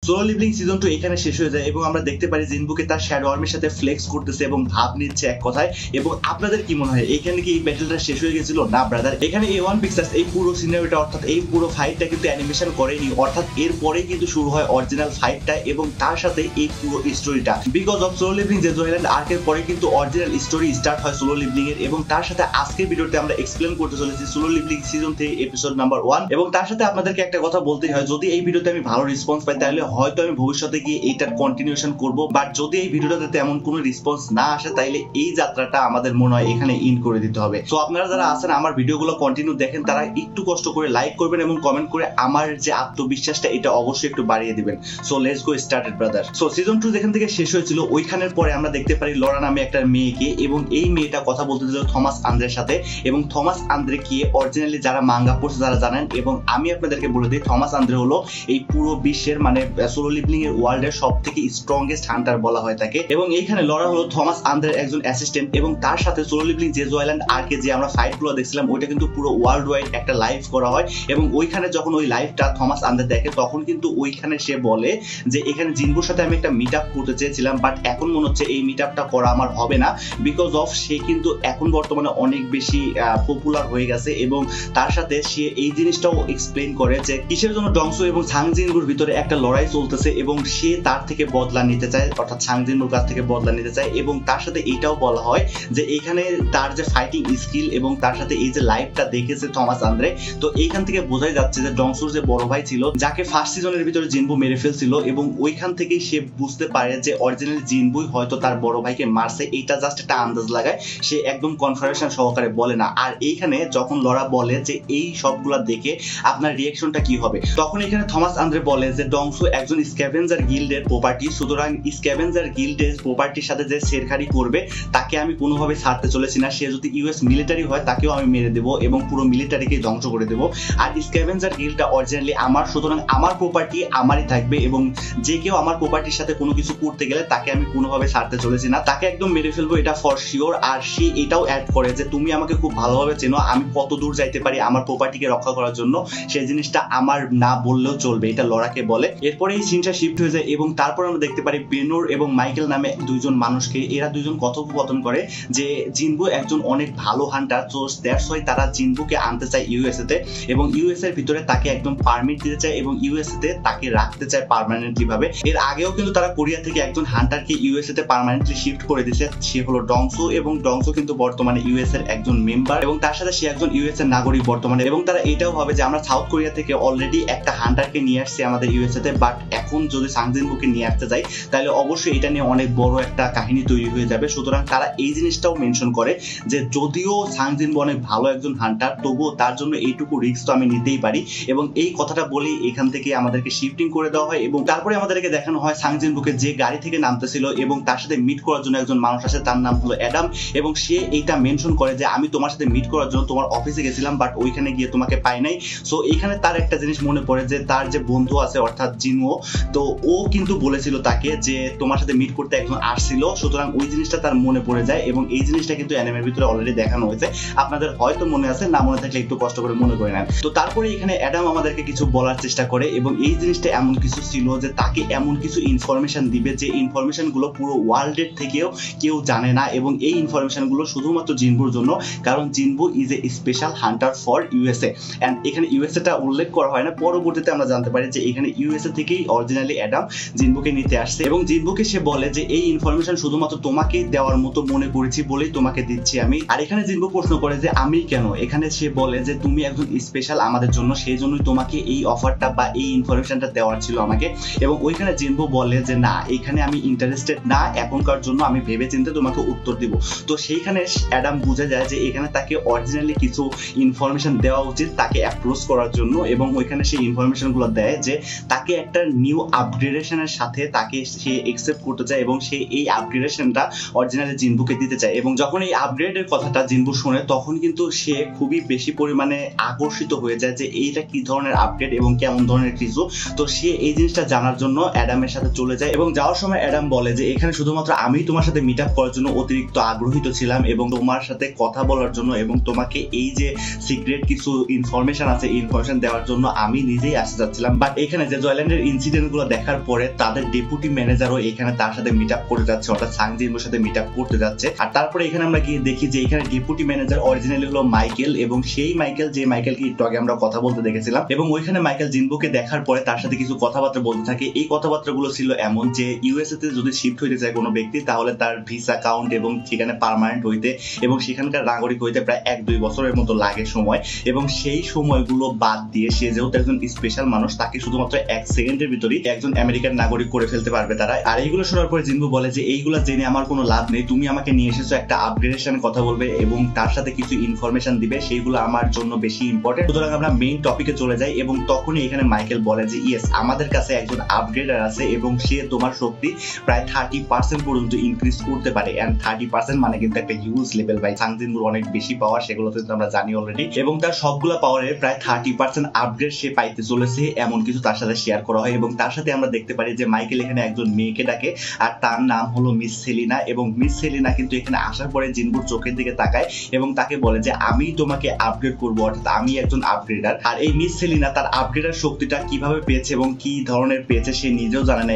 Solo লিভলিং season 2 এখানে শেষ হয়ে যায় এবং আমরা দেখতে পারি জিনবুকে তার শ্যাডো আর্মির সাথে ফ্লেক্স করতেছে এবং ভাব নিচ্ছে এক কথায়। এবং আপনাদের কি মনে হয় এখানে কি এই ব্যাটলটা শেষ হয়ে গেছিল? না ব্রাদার, এখানে A1 পিকচার্স এই পুরো সিনারিওটা অর্থাৎ এই পুরো ফাইটটা কিন্তু অ্যানিমেশন করেনি, অর্থাৎ এরপরেই কিন্তু শুরু হয় অরিজিনাল ফাইটটা এবং তার সাথে এই পুরো স্টোরিটা। Because of solo leveling Jeju island আর্কের পরে কিন্তু অরিজিনাল স্টোরি স্টার্ট হয় সোলো লিভলিং এর। এবং তার সাথে আজকের ভিডিওতে আমরা এক্সপ্লেন করতে চলেছি সোলো লিভলিং সিজন 3 এপিসোড নাম্বার 1। এবং তার সাথে আপনাদেরকে একটা কথা বলতেই হয়, যদি এই ভিডিওতে আমি ভালো রেসপন্স পাই তাহলে হয়তো আমি ভবিষ্যতে গিয়ে এইটার কন্টিনিউশন করব, বাট যদি এই ভিডিওটাতে তেমন কোনো রেসপন্স না আসে তাইলে এই যাত্রাটা আমাদের মনে হয় এখানে ইন্ড করে দিতে হবে। তো আপনারা যারা আছেন আমার ভিডিওগুলো কন্টিনিউ দেখেন তারা একটু কষ্ট করে লাইক করবেন এবং কমেন্ট করে আমার যে আত্মবিশ্বাসটা এটা অবশ্যই একটু বাড়িয়ে দিবেন। So let's go started brother. So season 2 যেখান থেকে শেষ হয়েছিল ওইখানের পরে আমরা দেখতে পারি লরা নামে একটা মেয়েকে, এবং এই মেয়েটা কথা বলতে দিল থমাস আন্দ্রের সাথে। এবং থমাস আন্দ্রে কি অরিজিনালি যারা মাঙ্গা পড়ছে যারা জানেন, এবং আমি আপনাদেরকে বলে দিই থমাস আন্দ্রে হলো এই পুরো বিশ্বের মানে সোলো লিভলিং এর ওয়ার্ল্ডের সবথেকে স্ট্রংগেস্ট হান্টার বলা হয় তাকে। এবং এইখানে লরা হলো থমাস আন্দ্রের একজন অ্যাসিস্ট্যান্ট, এবং তার সাথে সোলো লিভলিং জেজু আইল্যান্ড আর্কে যে আমরা ফাইটগুলো দেখছিলাম ওইটা কিন্তু পুরো ওয়ার্ল্ড ওয়াইড একটা লাইভ করা হয়। এবং ওইখানে যখন ওই লাইভটা থমাস আন্দ্রে দেখে তখন কিন্তু ওইখানে সে বলে যে এখানে জিনবুর সাথে আমি একটা মিট আপ করতে চেয়েছিলাম, বাট এখন মনে হচ্ছে এই মিট আপটা করা আমার হবে না, বিকজ অফ সে কিন্তু এখন বর্তমানে অনেক বেশি পপুলার হয়ে গেছে। এবং তার সাথে সে এই জিনিসটাও এক্সপ্লেন করে যে কিসের জন্য ডংসু এবং সাং জিনবুর ভিতরে একটা লড়াই চলতেছে এবং সে তার থেকে বদলা নিতে চায়, অর্থাৎ সাং জিনবুর কাছ থেকে বদলা নিতে চায়। এবং তার সাথে এইটাও বলা হয় যে এখানে তার যে ফাইটিং স্কিল এবং তার সাথে এই যে লাইভটা দেখেছে থমাস আন্দ্রে, তো এইখান থেকে বোঝাই যাচ্ছে যে ডংসুর যে বড় ভাই ছিল যাকে ফার্স্ট সিজনের ভিতরে জিনবু মেরে ফেলছিল, এবং ওইখান থেকেই সে বুঝতে পারে যে অরিজিনাল জিনবুই হয়তো তার বড় ভাইকে মারছে। এইটা জাস্ট একটা আন্দাজ লাগায়, সে একদম কনফারেশন সহকারে বলে না। আর এইখানে যখন লরা বলে যে এই সবগুলা দেখে আপনার রিঅ্যাকশনটা কি হবে, তখন এখানে থমাস আন্দ্রে বলে যে ডংসু একজন স্ক্যাভেঞ্জার গিল্ডের প্রপার্টি, সুতরাং স্ক্যাভেঞ্জার গিল্ডের প্রপার্টির সাথে যে ছেড়খাড়ি করবে তাকে আমি কোনোভাবে ছাড়তে চলেছি না। সে যদি ইউএস মিলিটারি হয় তাকেও আমি মেরে দেবো এবং পুরো মিলিটারিকে ধ্বংস করে দেবো। আর স্ক্যাভেঞ্জার গিল্ডটা অরিজিনালি আমার, সুতরাং আমার প্রপার্টি আমারই থাকবে এবং যে কেউ আমার প্রপার্টির সাথে কোনো কিছু করতে গেলে তাকে আমি কোনোভাবে ছাড়তে চলেছি না, তাকে একদম মেরে ফেলবো, এটা ফর শিওর। আর সে এটাও অ্যাড করে যে তুমি আমাকে খুব ভালোভাবে চেনো, আমি কত দূর যাইতে পারি আমার প্রপার্টিকে রক্ষা করার জন্য, সেই জিনিসটা আমার না বললেও চলবে, এটা লরাকে বলে। এরপরে এই সিনটা শিফট হয়ে যায় এবং তারপর আমরা দেখতে পারি বেনোর এবং মাইকেল নামে দুইজন মানুষকে, এরা দুইজন কথোপকথন করে যে জিনবু একজন অনেক ভালো হান্টার, তো দ্যাটস ওয়াই তারা জিনবুকে আনতে চায় ইউএসএ তে, এবং ইউএস এর ভিতরে তাকে একদম পারমিট দিতে চায় এবং ইউএসএ তে তাকে রাখতে চায় পার্মানেন্টলি ভাবে। এর আগেও কিন্তু তারা কোরিয়া থেকে একজন হান্টারকে ইউএসএ তে পার্মানেন্টলি শিফট করে দিয়েছে, সে হলো ডংসু, এবং ডংসু কিন্তু বর্তমানে ইউএস এর একজন মেম্বার এবং তার সাথে সে একজন ইউএস এর নাগরিক বর্তমানে। এবং তারা এটাও ভাবে যে আমরা সাউথ কোরিয়া থেকে অলরেডি একটা হান্টারকে নিয়ে আসছি আমাদের ইউএসএ তে, বাট এখন যদি সাং জিনবুকে নিয়ে আসতে যাই তাহলে অবশ্যই এটা নিয়ে অনেক বড় একটা কাহিনী তৈরি হয়ে যাবে। সুতরাং তারা এই জিনিসটাও মেনশন করে যে যদিও সাং জিনবু অনেক ভালো একজন হান্টার, তবুও তার জন্য এইটুকু রিস্ক তো আমি নিতেই পারি, এবং এই কথাটা বলেই এখান থেকে আমাদেরকে শিফটিং করে দেওয়া হয়। এবং তারপরে আমাদেরকে দেখানো হয় সাং জিনবুকে যে গাড়ি থেকে নামতেছিল এবং তার সাথে মিট করার জন্য একজন মানুষ আছে, তার নাম হলো অ্যাডাম, এবং সে এইটা মেনশন করে যে আমি তোমার সাথে মিট করার জন্য তোমার অফিসে গেছিলাম, বাট ওইখানে গিয়ে তোমাকে পাই নাই। সো এইখানে তার একটা জিনিস মনে পড়ে যে তার যে বন্ধু আছে অর্থাৎ জিনও, তো ও কিন্তু বলেছিল তাকে যে তোমার সাথে মিট করতে একজন আসছিল, সুতরাং ওই জিনিসটা তার মনে পড়ে যায়। এবং এই জিনিসটা কিন্তু অ্যানিমের ভিতরে অলরেডি দেখানো হয়েছে, আপনাদের হয়তো মনে আছে, না মনে থাকলে একটু কষ্ট করে মনে করে নেন। তো তারপরে এখানে অ্যাডাম আমাদেরকে কিছু বলার চেষ্টা করে, এবং এই জিনিসটা এমন কিছু ছিল যে তাকে এমন কিছু ইনফরমেশন দিবে যে ইনফরমেশন গুলো পুরো ওয়ার্ল্ডের থেকেও কেউ জানে না, এবং এই ইনফরমেশন গুলো শুধুমাত্র জিনবুর জন্য, কারণ Jinwoo is a special hunter for USA. And এখানে ইউএসএ টা উল্লেখ করা হয় না, পরবর্তীতে আমরা জানতে পারি যে এখানে ইউএসএ থেকেই অরিজিনালি অ্যাডাম জিনবুকে নিতে আসছে, এবং জিনবুকে সে বলে যে এই ইনফরমেশন শুধুমাত্র তোমাকেই দেওয়ার মতো মনে করেছি বলেই তোমাকে দিচ্ছি আমি। আর এখানে জিনবু প্রশ্ন করে যে আমি কেন, এখানে সে বলে যে তুমি একজন স্পেশাল আমাদের জন্য, সেই জন্যই তোমাকে এই অফারটা বা এই ইনফরমেশনটা দেওয়ার ছিল আমাকে। এবং ওইখানে জিনবু বলে যে না, এখানে আমি ইন্টারেস্টেড না এখনকার জন্য, আমি ভেবে চিন্তে তোমাকে উত্তর দিব। তো সেইখানে অ্যাডাম বুঝে যায় যে এখানে তাকে অরিজিনালি কিছু ইনফরমেশন দেওয়া উচিত তাকে অ্যাপ্রোচ করার জন্য, এবং ওইখানে সেই ইনফরমেশন গুলো দেয় যে তাকে একটা নিউ আপগ্রেডেশনের সাথে তাকে সে একসেপ্ট করতে চায় এবং সে এই আপগ্রেডেশনটা অরিজিনালি জিনবুকে দিতে চায়। এবং যখন এই আপগ্রেডের কথাটা জিনবু শুনে তখন কিন্তু সে খুবই বেশি পরিমাণে আকর্ষিত হয়ে যায় যে এইটা কি ধরনের আপগ্রেড এবং কেমন ধরনের কিছু। তো সে এই জিনিসটা জানার জন্য অ্যাডামের সাথে চলে যায়, এবং যাওয়ার সময় অ্যাডাম বলে যে এখানে শুধুমাত্র আমি তোমার সাথে মিট আপ করার জন্য অতিরিক্ত আগ্রহিত ছিলাম এবং তোমার সাথে কথা বলার জন্য এবং তোমাকে এই যে সিক্রেট কিছু ইনফরমেশন আছে ইনফরমেশন দেওয়ার জন্য আমি নিজেই আসতে যাচ্ছিলাম, বাট এখানে যে জয়ল্যান্ডের ইনসিডেন্ট গুলো দেখার পরে তাদের ডেপুটি ম্যানেজারও এখানে তার সাথে মিট আপ করতে যাচ্ছে, অর্থাৎ সাং জিনবুর সাথে মিট আপ করতে যাচ্ছে। আর তারপরে এখানে আমরা গিয়ে দেখি যে এখানে ডেপুটি ম্যানেজার অরিজিনালি হলো মাইকেল, এবং সেই মাইকেল যে মাইকেলকে একটু আগে আমরা কথা বলতে দেখেছিলাম, এবং ওইখানে মাইকেল জিনবুকে দেখার পরে তার সাথে কিছু কথাবার্তা বলতে থাকে। এই কথাবার্তাগুলো ছিল এমন যে ইউএসএ তে যদি শিফট হইতে চায় কোনো ব্যক্তি, তাহলে তার ভিসা কাউন্ট এবং সেখানে পার্মানেন্ট হইতে এবং সেখানকার নাগরিক হইতে প্রায় 1-2 বছরের মতো লাগে সময়, এবং সেই সময়গুলো বাদ দিয়ে সে যেহেতু একজন স্পেশাল মানুষ, তাকে শুধুমাত্র 1 সেকেন্ডের ভিতরেই একজন আমেরিকান নাগরিক করে ফেলতে পারবে তারা। আর এইগুলো শোনার পরে জিনবু বলে যে এইগুলো জেনে আমার কোনো লাভ নেই, তুমি আমাকে নিয়ে এসেছো একটা আপগ্রেডেশনের কথা বলবে এবং তার সাথে কিছু ইনফরমেশন দিবে, সেইগুলো আমার জন্য বেশি ইম্পর্টেন্ট। সুতরাং আমরা মেইন টপিকে চলে যাই, এবং তখনই এখানে মাইকেল বলে যে ইয়েস, আমাদের কাছে একজন আপগ্রেডার আছে এবং সে তোমার শক্তি প্রায় 30% পর্যন্ত ইনক্রিজ করতে পারে। এন্ড 30% মানে কিন্তু একটা হিউজ লেভেল ভাই। সাং জিনবুর অনেক বেশি পাওয়ার, সেগুলো তো আমরা জানি অলরেডি, এবং তার সবগুলো পাওয়ারের প্রায় 30% আপগ্রেড সে পাইতে চলেছে, এমন কিছু তার সাথে শেয়ার করা হয়। এবং তার সাথে আমরা দেখতে পারি যে মাইকেল এখানে একজন মেয়েকে ডাকে, আর তার নাম হলো মিস সেলিনা। এবং মিস সেলিনা কিন্তু এখানে আসার পরে জিনবুর চোখের দিকে তাকায় এবং তাকে বলে যে আমি তোমাকে আপগ্রেড করবো, অর্থাৎ আমি একজন আপগ্রেডার। আর এই মিস সেলিনা তার আপগ্রেডার শক্তিটা কিভাবে পেয়েছে এবং কি ধরনের পেয়েছে সে নিজেও জানে না।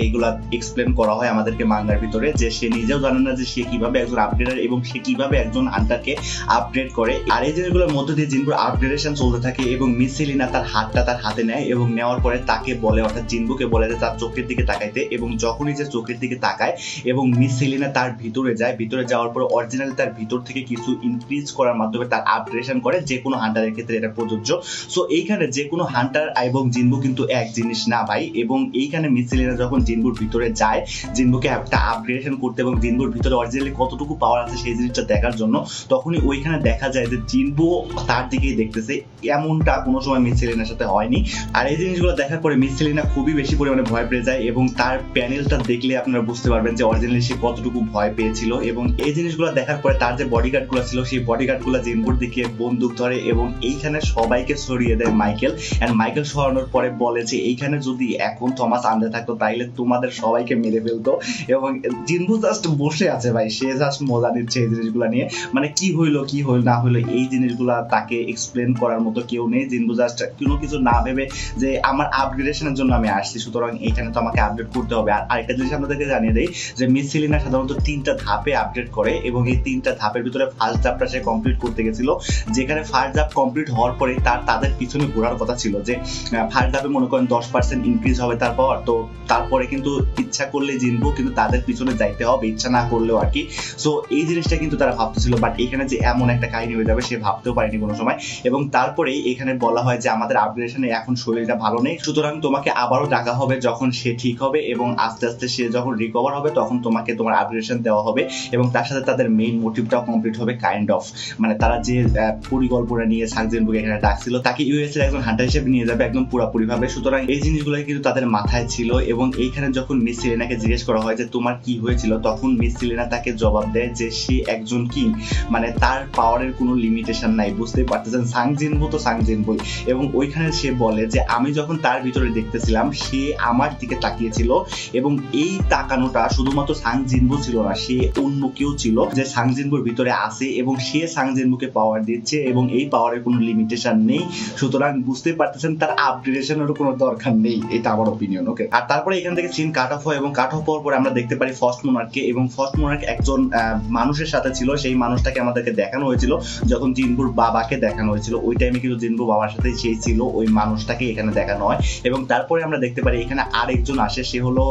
এইগুলা এক্সপ্লেন করা হয় আমাদেরকে মাঙ্গার ভিতরে, যে সে নিজেও জানে না যে সে কিভাবে একজন আপগ্রেডার এবং সে কিভাবে একজন হান্টারকে আপগ্রেড করে। আর এই জিনিসগুলোর মধ্যে দিয়ে জিনবুর আপগ্রেডেশন চলতে থাকে, এবং মিস সেলিনা তার হাতটা তার হাতে নেয় এবং নেওয়ার পরে তাকে বলে, অর্থাৎ জিনবুকে বলে যে তার চোখের দিকে তাকাইতে। এবং যখনই যে চোখের দিকে তাকায় এবং মিস সেলিনা তার ভিতরে যায়, ভিতরে যাওয়ার পরে অরিজিনালি তার ভিতর থেকে কিছু ইনক্রিজ করার মাধ্যমে তার আপগ্রেডেশন করে, যে কোনো হান্টারের ক্ষেত্রে এটা প্রযোজ্য। সো এইখানে যে কোনো হান্টার এবং জিনবু কিন্তু এক জিনিস না ভাই। এবং এইখানে মিস সেলিনা যখন জিনবুর ভিতরে যায় জিনবুকে একটা আপগ্রেডেশন করতে এবং জিনবুর ভিতরে অরিজিনালি কতটুকু পাওয়ার আছে সেই জিনিসটা দেখার জন্য, তখনই ওইখানে দেখা যায় যে জিনবু তার দিকেই দেখতেছে। এমনটা কোনো সময় মিস সেলিনার সাথে হয়নি। আর এই জিনিসগুলো দেখার পরে মিস সেলিনা খুবই বেশি পরিমাণে ভয় পেয়ে যায়, এবং তার প্যানেলটা দেখলে আপনারা বুঝতে পারবেন যে অরিজিনালি সে কতটুকু ভয় পেয়েছিল। এবং এই জিনিসগুলো দেখার পরে তার যে বডিগার্ড গুলো ছিল, সেই বডিগার্ড গুলো জিনবুর দিকে বন্দুক ধরে এবং এইখানে সবাইকে সরিয়ে দেয় মাইকেল। এন্ড মাইকেল সরানোর পরে বলে যে এইখানে যদি এখন থমাস আন্ডে থাকতো তাইলে তোমাদের সবাইকে মেরে ফেলতো। এবং জিনবু জাস্ট বসে আছে ভাই, সে জাস্ট মজা নিচ্ছে এই জিনিসগুলো নিয়ে, মানে কি হইলো কি হইল না হইলো এই জিনিসগুলা তাকে এক্সপ্লেন করার মতো কেউ নেই। জিনবু জাস্ট কোনো কিছু না ভেবে যে আমার আপগ্রেডেশনের জন্য আমি আসছি, সুতরাং এইখানে তো আমাকে আপডেট করতে হবে। আর আরেকটা জিনিস আপনাদেরকে জানিয়ে দেই যে মিস সেলিনা সাধারণত 3টা ধাপে আপডেট করে, এবং এই 3টা ধাপের ভিতরে ফার্স্ট ধাপটা সে কমপ্লিট করতে গেছিল, যেখানে ফার্স্ট ধাপ কমপ্লিট হওয়ার পরে তাদের পিছনে ঘোরার কথা ছিল যে ফার্স্ট ধাপে মনে করেন 10% ইনক্রিজ হবে তার পাওয়ার, তো তারপরে কিন্তু ইচ্ছা করলে জিনবু কিন্তু তাদের পিছনে যাইতে হবে, ইচ্ছা না করলেও আর কি। সো এই জিনিসটা কিন্তু তারা ভাবতেছিল, বাট এখানে যে এমন একটা কাহিনী হয়ে যাবে সে ভাবতেও পারেনি কোনো সময়। এবং তারপরেই এখানে বলা হয় যে আমাদের আপগ্রেডেশনে এখন শরীরটা ভালো নেই, সুতরাং তোমাকে আবারও ডাকা হবে যখন সে ঠিক হবে, এবং আস্তে আস্তে সে যখন রিকভার হবে তখন তোমাকে তোমার আপগ্রেডেশন দেওয়া হবে। এবং তার সাথে তাদের মেইন মোটিভটাও কমপ্লিট হবে কাইন্ড অফ, মানে তারা যে পরিকল্পনা নিয়ে সাং জিনবুকে এখানে ডাকছিল তাকে ইউএস এর একজন হান্টার হিসেবে নিয়ে যাবে একদম পুরোপুরি ভাবে। সুতরাং এই জিনিসগুলো কিন্তু তাদের মাথায় ছিল। এবং এইখানে যখন মিস সেলিনাকে জিজ্ঞেস করা হয় যে তোমার কি হয়েছিল, তখন মিস সেলিনা তাকে জবাব দেয় যে সে একজন কিং, মানে তার পাওয়ারের কোনো লিমিটেশন নাই। বুঝতেই পারতেছেন সাং জিনবু তো সাং জিনবুই। এবং ওইখানে সে বলে যে আমি যখন তার ভিতরে দেখতেছিলাম সে আমার দিকে তাকিয়েছিল, এবং এই তাকানোটা শুধুমাত্র সাং জিনবু ছিল না, সে অন্য কেউ ছিল যে সাং জিনবুর ভিতরে আছে, এবং সে সাং জিনবুকে পাওয়ার দিচ্ছে, এবং এই পাওয়ারের কোনো লিমিটেশন নেই। সুতরাং বুঝতে পারতেছেন তার আপগ্রেডেশনের কোনো দরকার নেই, এটা আমার অপিনিয়ন। ওকে, আর তারপরে এখান থেকে সিন কাট অফ হয়, এবং কাট অফ হওয়ার পরে আমরা দেখতে পারি ফার্স্ট মোনার্ককে, এবং ফার্স্ট মোনার্ক একজন মানুষের সাথে ছিল। সেই মানুষটাকে আমাদেরকে দেখানো হয়েছিল যখন জিনবুর বাবাকে দেখানো হয়েছিল, ওই টাইমে কিন্তু জিনবুর বাবার সাথে সেই ছিল, ওই মানুষটাকে এখানে দেখানো হয়। এবং তারপরে আমরা দেখতে পারি এখানে আরেকজন আসে, সে হলো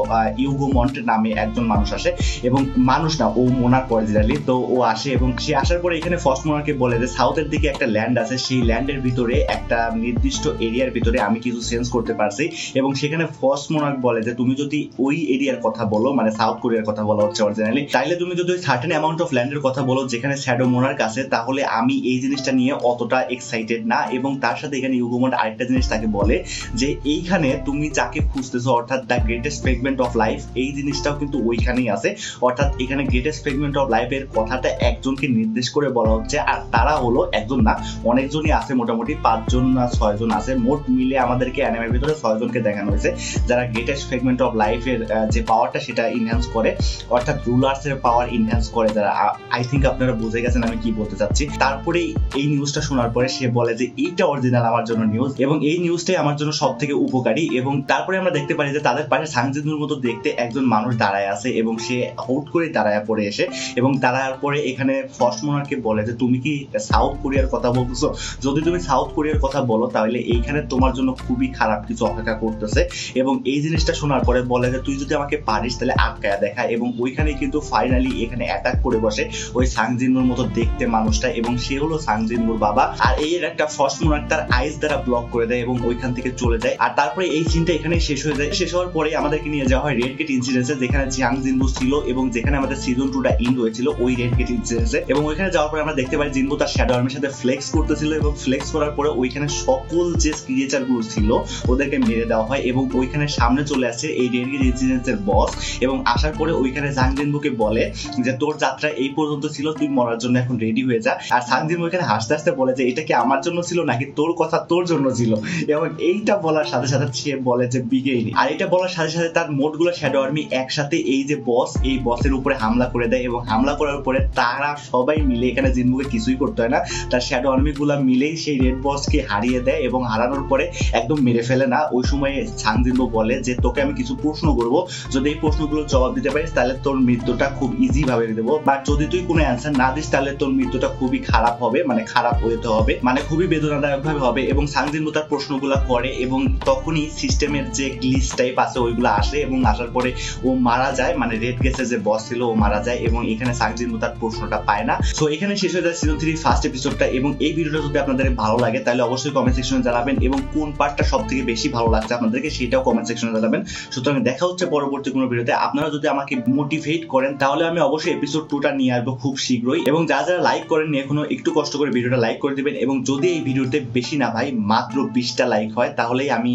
ইউগো মন্ট নামে একজন মানুষ আসে, এবং মানুষ না, ও মোনার্ক অরিজিনালি। তো ও আসে, এবং সে আসার পরে এখানে ফার্স্ট মোনার্ককে বলে যে সাউথের দিকে একটা ল্যান্ড আছে, সেই ল্যান্ডের ভিতরে একটা নির্দিষ্ট এরিয়ার ভিতরে আমি কিছু সেন্স করতে পারছি। এবং সেখানে ফার্স্ট মোনার্ক বলে যে তুমি যদি ওই এরিয়ার কথা বলো, মানে সাউথ কোরিয়ার কথা বলা হচ্ছে অরিজিনালি, তাইলে তুমি যদি সার্টেন অ্যামাউন্ট অফ ল্যান্ডের কথা বলো যেখানে শ্যাডো মোনার্ক আছে, তাহলে আমি এই জিনিসটা নিয়ে অতটা এক্সাইটেড না। এবং তার সাথে এখানে ইউগো মন্ট আরেকটা জিনিস তাকে বলে যে এইখানে তুমি যাকে খুঁজতেছো, অর্থাৎ the greatest fragment of life, এই জিনিসটাও কিন্তু ওইখানেই আছে। অর্থাৎ এখানে গ্রেটেস্ট ফ্রেগমেন্ট অফ লাইফের কথাটা একজনকে নির্দেশ করে বলা হচ্ছে, আর তারা হলো একজন না, অনেকজনই আছে, মোটামুটি 5 জন না 6 জন আছে, মোট মিলে আমাদেরকে অ্যানিমের ভিতরে 6 জনকে দেখানো হয়েছে যারা গ্রেটেস্ট ফ্রেগমেন্ট অফ লাইফের যে পাওয়ারটা সেটা ইনহ্যান্স করে, অর্থাৎ রুলার্স এর পাওয়ার ইনহ্যান্স করে যারা। আই থিঙ্ক আপনারা বুঝে গেছেন আমি কি বলতে চাচ্ছি। তারপরে এই নিউজটা শোনার পরে সে বলে যে এইটা অরিজিনাল আমার জন্য নিউজ, এবং এই নিউজটাই আমার জন্য সব থেকে উপকারী, পারি এবং তারপরে আমরা দেখতে পারি যে তাদের পাশে সাংজিনুর মতো দেখতে একজন মানুষ দাঁড়ায় আছে এবং সে হুট করে দাঁড়ায় পড়ে এসে এবং দাঁড়ার পরে এখানে ফার্স্ট মোনার্ককে বলে যে তুমি কি সাউথ কোরিয়ার কথা বলছো, যদি তুমি সাউথ কোরিয়ার কথা বলো তাহলে এইখানে তোমার জন্য খুবই খারাপ কিছু অপেক্ষা করতেছে। এবং এই জিনিসটা শোনার পরে বলে যে তুই যদি আমাকে পারিস তাহলে আটকায়া দেখা, এবং ওইখানে কিন্তু ফাইনালি এখানে অ্যাটাক করে বসে ওই সাংজিনুর মতো দেখতে মানুষটা এবং সে হলো সাংজিনুর বাবা। আর এর একটা ফার্স্ট মোনার্ক তার আইস দ্বারা ব্লক করে দেয় এবং ওইখান থেকে চলে যায়। আর তারপরে এই সিনটা এখানে শেষ হয়ে যায়। শেষ হওয়ার পরে আমাদেরকে নিয়ে যাওয়া হয় রেড গেট ইনসিডেন্সে, যেখানে জিয়াং জিনবু ছিল এবং যেখানে আমাদের সিজন 2টা এন্ড হয়েছিল ওই রেড গেট ইনসিডেন্সে। এবং ওইখানে যাওয়ার পরে আমরা দেখতে পাই জিনবু তার শ্যাডো আর্মির সাথে ফ্লেক্স করতেছিল এবং ফ্লেক্স করার পরে ওইখানে সকল যে ক্রিয়েচার গুলো ছিল ওদেরকে মেরে দেওয়া হয় এবং ওইখানে সামনে চলে আসে এই রেড গেট ইনসিডেন্সের বস এবং আসার পরে ওইখানে জাং জিনবুকে বলে যে তোর যাত্রা এই পর্যন্ত ছিল, তুই মরার জন্য এখন রেডি হয়ে যা। আর জাং জিনবু এখানে হাসতে হাসতে বলে যে এটা কি আমার জন্য ছিল নাকি তোর কথা তোর জন্য ছিল, এবং এইটা বলার সাথে সাথে সে বলে যে বিগেইনি। আর এটা বলার সাথে সাথে তার মোটগুলো শ্যাডো আর্মি একসাথে এই যে বস এই বসের উপরে হামলা করে দেয় এবং হামলা করার পরে তারা সবাই মিলে, এখানে জিনবুকে কিছুই করতে হয় না, তার শ্যাডো আর্মি গুলা মিলেই সেই রেড বসকে হারিয়ে দেয় এবং হারানোর পরে একদম মেরে ফেলে না। ওই সময় জাং জিনবু বলে যে তোকে আমি কিছু প্রশ্ন করবো, যদি এই প্রশ্নগুলোর জবাব দিতে পারিস তাহলে তোর মৃত্যুটা খুব ইজি ভাবে দেবো, বাট যদি তুই কোনো অ্যান্সার না দিস তাহলে তোর মৃত্যুটা খুবই খারাপ হবে, মানে খারাপ হতে হবে, মানে খুবই বেদনাদায়ক ভাবে হবে। এবং জাং জিনবু তার প্রশ্নগুলো করে এবং তখনই সিস্টেমের যে গ্লিচ টাইপ আছে ওইগুলো আসে এবং আসার পরে ও মারা যায়, মানে রেড গেসের যে বস ছিল ও মারা যায় এবং এখানে জাং জিনবু তার প্রশ্নটা পায় না। সো এখানে শেষ হয়ে যায় সিজন 3 ফার্স্ট এপিসোডটা। এবং এই ভিডিওটা যদি আপনাদের ভালো লাগে তাহলে অবশ্যই কমেন্ট সেকশনে জানাবেন এবং কোন পার্টটা সব থেকে বেশি ভালো লাগছে আপনাদেরকে সেটাও কমেন্ট সেকশনে জানাবেন। সুতরাং দেখা হচ্ছে পরবর্তী কোনো ভিডিওতে। আপনারা যদি আমাকে মোটিভেট করেন তাহলে আমি অবশ্যই এপিসোড 2টা নিয়ে আসবো খুব শীঘ্রই। এবং যারা যারা লাইক করেননি এখনো একটু কষ্ট করে ভিডিওটা লাইক করে দিবেন এবং যদি এই ভিডিওতে বেশি না ভাই মাত্র 20টা লাইক হয় তাহলেই আমি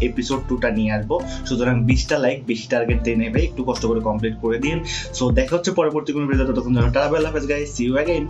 এপিসোড 2টা নিয়ে আসবো। সুতরাং 20টা লাইক বেশি টার্গেট দিয়ে নেবে, একটু কষ্ট করে কমপ্লিট করে দিন। সো দেখা হচ্ছে পরবর্তী কোনো ভিডিওতে, ততক্ষণ টাটা বাই, আল্লাহ হাফেজ গাইস, সি ইউ অ্যাগেইন।